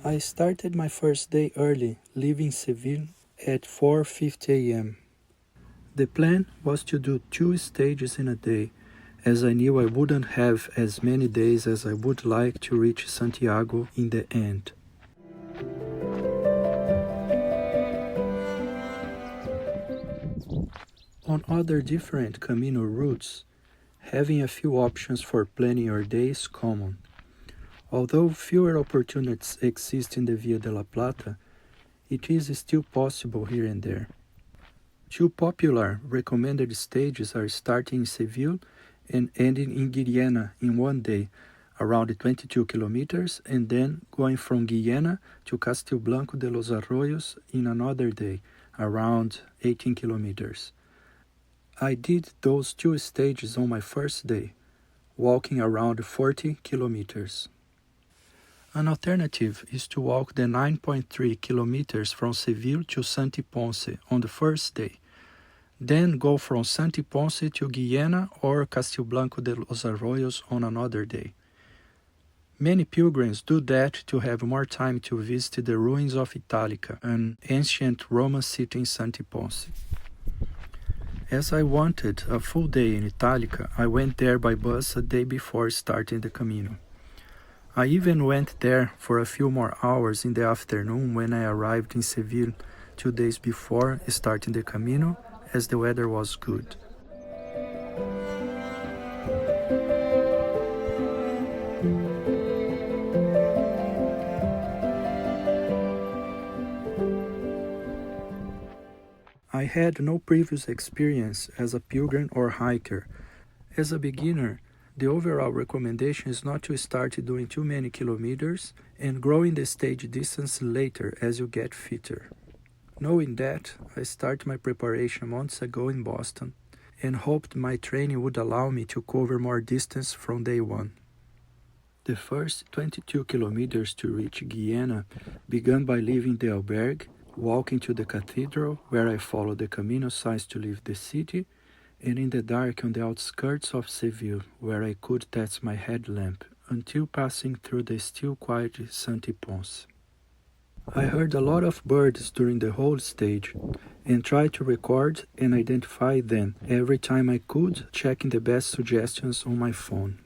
I started my first day early, leaving Seville at 4:50 a.m. The plan was to do 2 stages in a day, as I knew I wouldn't have as many days as I would like to reach Santiago in the end. On other different Camino routes, having a few options for planning your day is common. Although fewer opportunities exist in the Via de la Plata, it is still possible here and there. 2 popular recommended stages are starting in Seville and ending in Guiena in one day, around 22 kilometers, and then going from Guiena to Castilblanco de los Arroyos in another day, around 18 kilometers. I did those 2 stages on my first day, walking around 40 kilometers. An alternative is to walk the 9.3 kilometers from Seville to Santi Ponce on the first day, then go from Santi Ponce to Guiena or Castilblanco de los Arroyos on another day. Many pilgrims do that to have more time to visit the ruins of Italica, an ancient Roman city in Santi Ponce. As I wanted a full day in Italica, I went there by bus a day before starting the Camino. I even went there for a few more hours in the afternoon when I arrived in Seville 2 days before starting the Camino, as the weather was good. I had no previous experience as a pilgrim or hiker. As a beginner, the overall recommendation is not to start doing too many kilometers and growing the stage distance later as you get fitter. Knowing that, I started my preparation months ago in Boston and hoped my training would allow me to cover more distance from day one. The first 22 kilometers to reach Guiena began by leaving the albergue, walking to the cathedral where I followed the Camino signs to leave the city, and in the dark on the outskirts of Seville, where I could test my headlamp, until passing through the still quiet Santi Ponce. I heard a lot of birds during the whole stage, and tried to record and identify them every time I could, checking the best suggestions on my phone.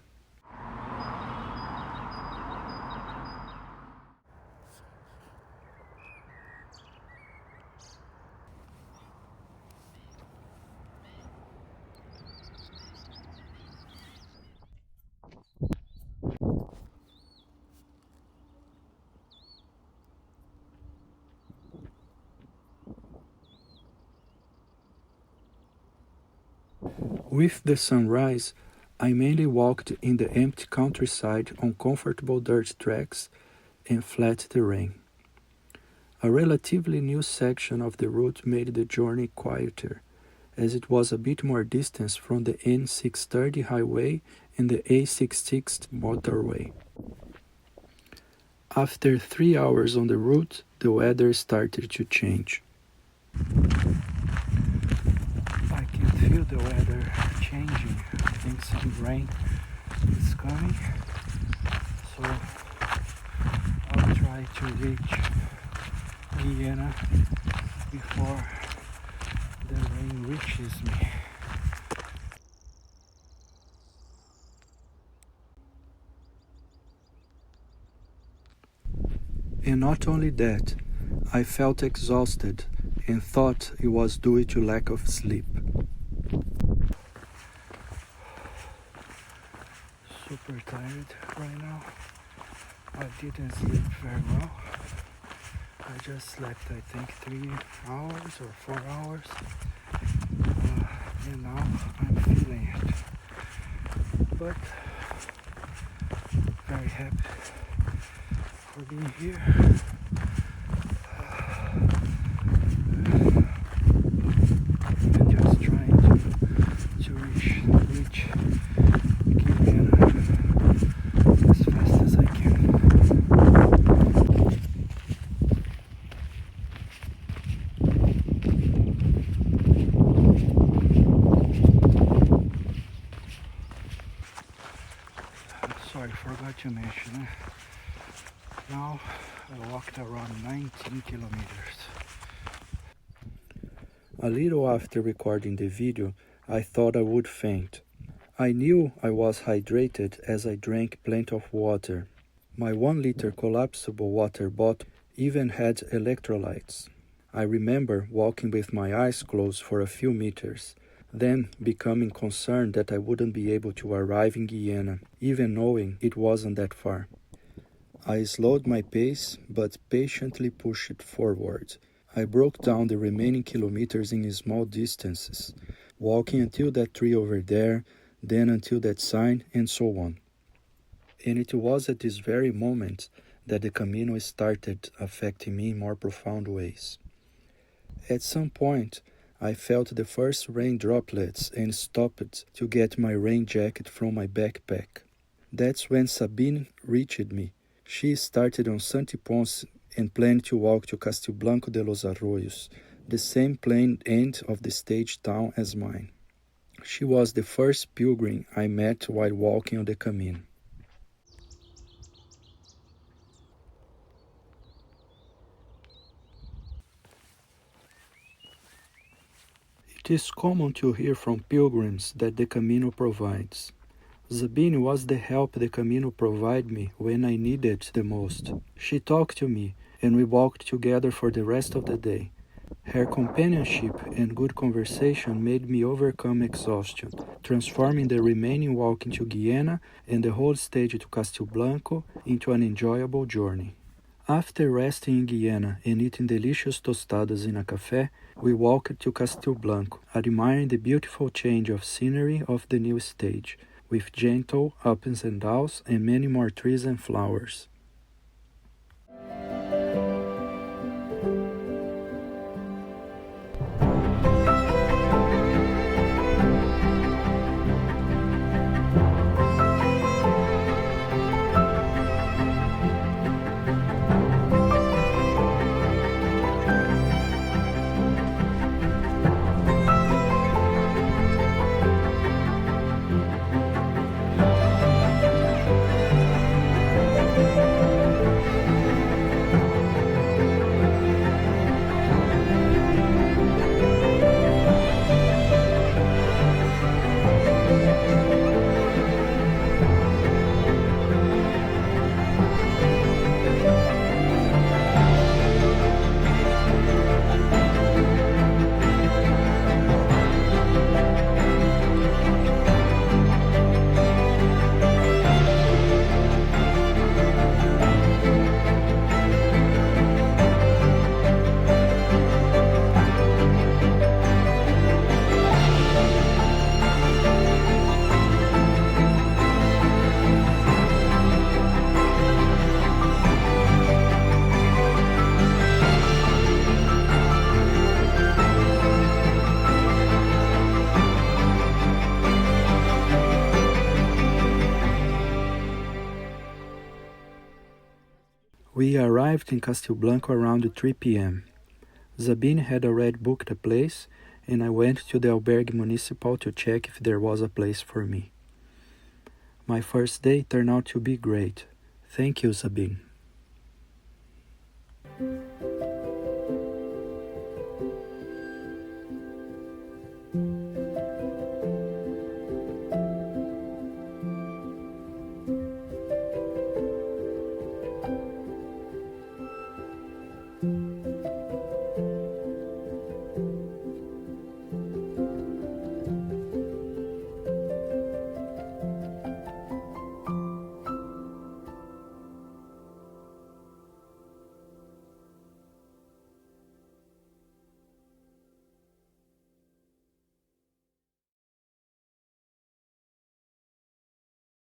With the sunrise, I mainly walked in the empty countryside on comfortable dirt tracks and flat terrain. A relatively new section of the route made the journey quieter, as it was a bit more distance from the N630 highway and the A66 motorway. After 3 hours on the route, the weather started to change. I can feel the weather changing. I think some rain is coming, so I'll try to reach Guiena before the rain reaches me. And not only that, I felt exhausted and thought it was due to lack of sleep. Super tired right now. I didn't sleep very well. I just slept, I think, 3 hours or 4 hours. And now I'm feeling it. But very happy for Sabine here. I'm just trying to reach Camino as fast as I can. Sorry, forgot to mention. Now I walked around 19 kilometers. A little after recording the video, I thought I would faint. I knew I was hydrated as I drank plenty of water. My 1-liter collapsible water bottle even had electrolytes. I remember walking with my eyes closed for a few meters, then becoming concerned that I wouldn't be able to arrive in Guyana, even knowing it wasn't that far. I slowed my pace, but patiently pushed it forward. I broke down the remaining kilometers in small distances, walking until that tree over there, then until that sign, and so on. And it was at this very moment that the Camino started affecting me in more profound ways. At some point, I felt the first rain droplets and stopped to get my rain jacket from my backpack. That's when Sabine reached me. She started on Santi Ponce and planned to walk to Castilblanco de los Arroyos, the same plain end of the stage town as mine. She was the first pilgrim I met while walking on the Camino. It is common to hear from pilgrims that the Camino provides. Sabine was the help the Camino provided me when I needed it the most. She talked to me, and we walked together for the rest of the day. Her companionship and good conversation made me overcome exhaustion, transforming the remaining walk into Guyana and the whole stage to Castilblanco into an enjoyable journey. After resting in Guyana and eating delicious tostadas in a café, we walked to Castilblanco, admiring the beautiful change of scenery of the new stage, with gentle ups and downs and many more trees and flowers. We arrived in Castilblanco around 3 p.m. Sabine had already booked a place, and I went to the Albergue Municipal to check if there was a place for me. My first day turned out to be great. Thank you, Sabine.